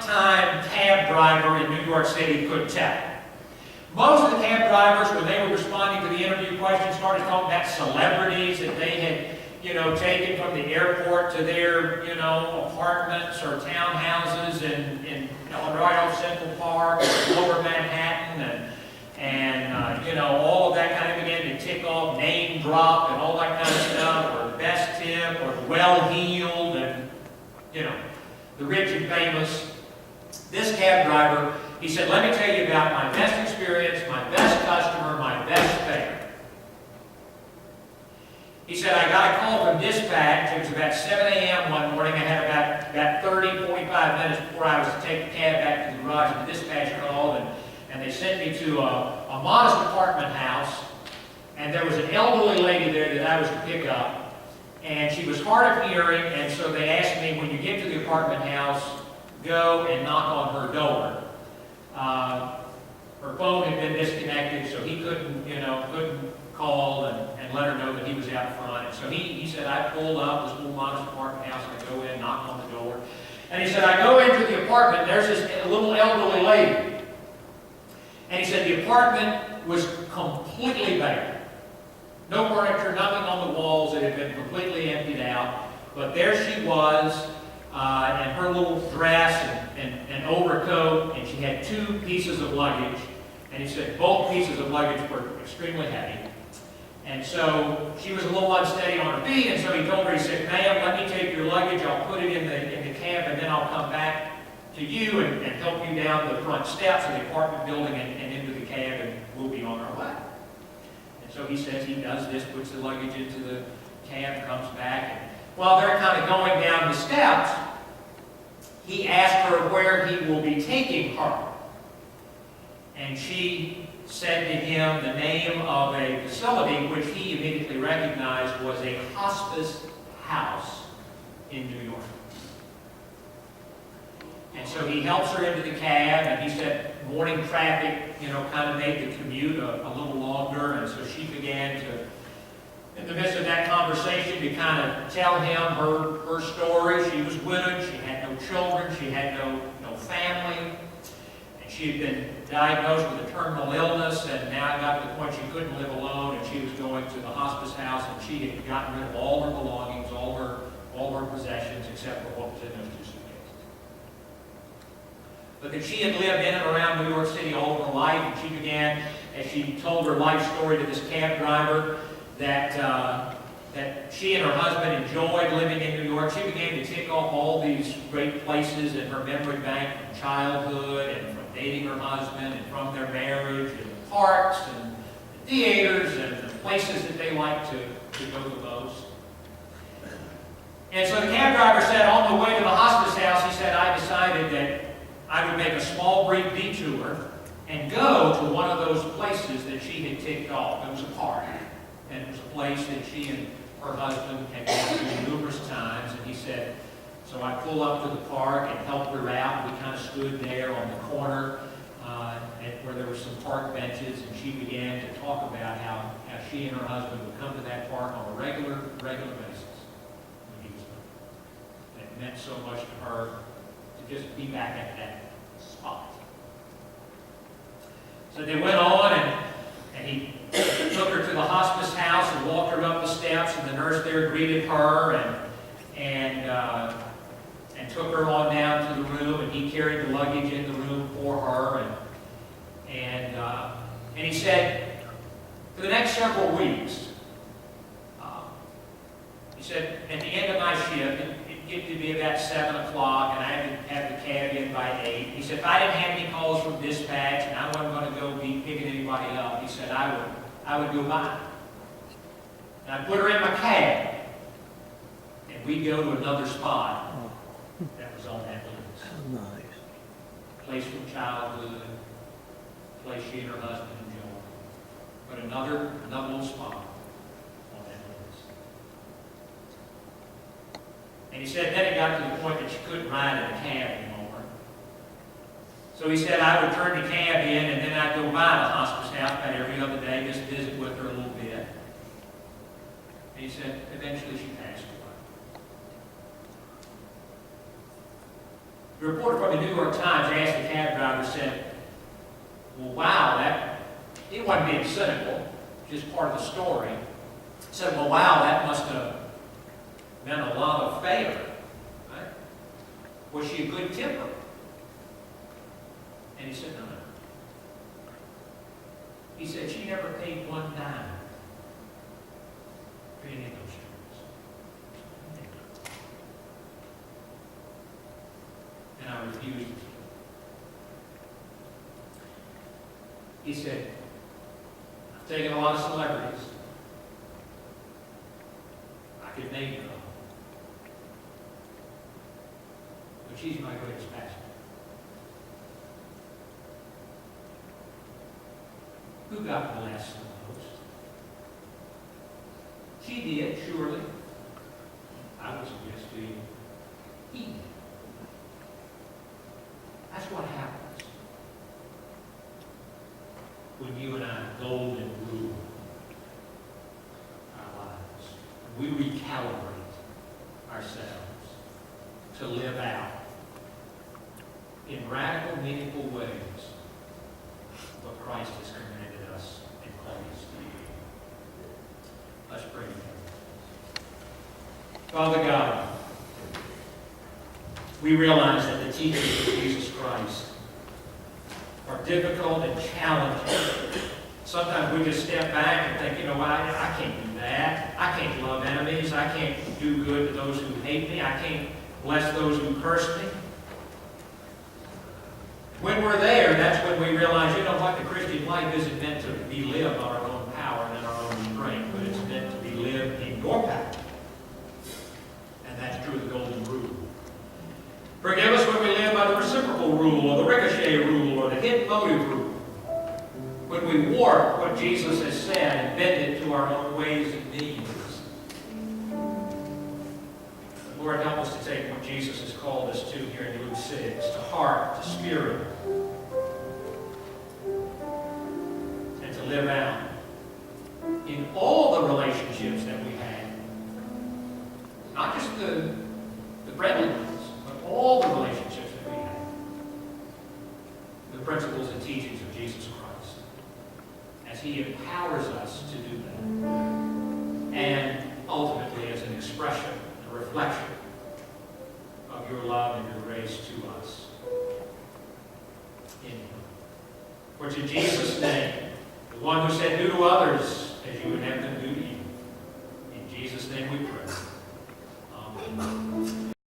first-time cab driver in New York City could tell. Most of the cab drivers, when they were responding to the interview questions, started talking about celebrities that they had, taken from the airport to their, apartments or townhouses in right off Central Park, Lower Manhattan, and all of that kind of began to tick off, name drop, and all that kind of stuff, or the best tip, or the well-heeled, and the rich and famous. This cab driver, he said, let me tell you about my best experience, my best customer, my best fare. He said, I got a call from dispatch. It was about 7 a.m. one morning. I had about 30, 45 minutes before I was to take the cab back to the garage, and the dispatch called, and they sent me to a modest apartment house, and there was an elderly lady there that I was to pick up, and she was hard of hearing, and so they asked me, when you get to the apartment house, go and knock on her door. Her phone had been disconnected, so he couldn't call and let her know that he was out front. And so he said, I pulled up this little modest apartment house, and I go in, knock on the door. And he said, I go into the apartment, and there's this little elderly lady. And he said, the apartment was completely bare. No furniture, nothing on the walls. It had been completely emptied out. But there she was, in her little dress and overcoat, and she had 2 pieces of luggage. And he said both pieces of luggage were extremely heavy. And so she was a little unsteady on her feet, and so he told her, he said, ma'am, let me take your luggage, I'll put it in the cab, and then I'll come back to you and help you down the front steps of the apartment building and into the cab, and we'll be on our way. And so he says he does this, puts the luggage into the cab, comes back, and while they're kind of going down the steps, he asked her where he will be taking her. And she said to him the name of a facility which he immediately recognized was a hospice house in New York. And so he helps her into the cab, and he said morning traffic, kind of made the commute a little longer, and so she began to, in the midst of that conversation, to kind of tell him her story. She was widowed, she had no children, she had no family. She had been diagnosed with a terminal illness, and now got to the point she couldn't live alone, and she was going to the hospice house, and she had gotten rid of all her belongings, all her possessions, except for what was in those 2 suitcases. But that she had lived in and around New York City all of her life, and she began, as she told her life story to this cab driver, that she and her husband enjoyed living in New York. She began to tick off all these great places in her memory bank from childhood and from dating her husband and from their marriage, and the parks and the theaters and the places that they liked to go the most. And so the cab driver said, on the way to the hospice house, he said, I decided that I would make a small brief detour and go to one of those places that she had ticked off. It was a park, and it was a place that she and her husband had gone to numerous times. And he said, so I pulled up to the park and helped her out. We kind of stood there on the corner where there were some park benches, and she began to talk about how she and her husband would come to that park on a regular basis when he was gone. It meant so much to her to just be back at that spot. So they went on, and he took her to the hospice house and walked her up the steps, and the nurse there greeted her and took her on down to the room, and he carried the luggage in the room for her, and he said, for the next several weeks, he said, at the end of my shift, it'd get to be about 7 o'clock, and I had to have the cab in by 8. He said, if I didn't have any calls from dispatch, and I wasn't going to go be picking anybody up, he said, I would go by. And I'd put her in my cab, and we'd go to another spot that was on that list. Oh, nice. Place from childhood, place she and her husband enjoyed. But another little spot on that list. And he said then it got to the point that she couldn't ride in a cab anymore. So he said I would turn the cab in, and then I'd go by the hospice house about every other day, just visit with her a little bit. And he said eventually she passed away. The reporter from the New York Times asked the cab driver, said, well, wow, he wasn't being cynical, just part of the story. He said, well, wow, that must have meant a lot of favor. Right? Was she a good tipper? And he said, no. He said, she never paid one dime for any of those trips. And I refused. He said, I've taken a lot of celebrities. I could name them. But she's my greatest passion. Who got the last of those? She did, surely. I would suggest to you, he did. That's what happens when you and I golden rule our lives. We recalibrate ourselves to live out in radical, meaningful ways what Christ has commanded us and called us to do. Let's pray together. Father God, we realize that the teachings of Jesus Christ are difficult and challenging. Sometimes we just step back and think, I can't do that. I can't love enemies. I can't do good to those who hate me. I can't bless those who curse me. When we're there, that's when we realize, what, the Christian life isn't meant to be lived on our own power and in our own strength, but it's meant to be lived in your power. And that's true of the golden rule. Forgive us when we live by the reciprocal rule, or the ricochet rule, or the hidden motive rule. When we warp what Jesus has said and bend it to our own ways and means. Lord, help us to take what Jesus has called us to here in Luke 6, to heart, to spirit, and to live out in all the relationships that we have. Not just the friendly ones, but all the relationships that we have. The principles and teachings of Jesus Christ, as He empowers us to do that. And ultimately as an expression, a reflection of your love and your grace to us in Him. For it's in Jesus' name, the one who said, do to others as you would have them do to you.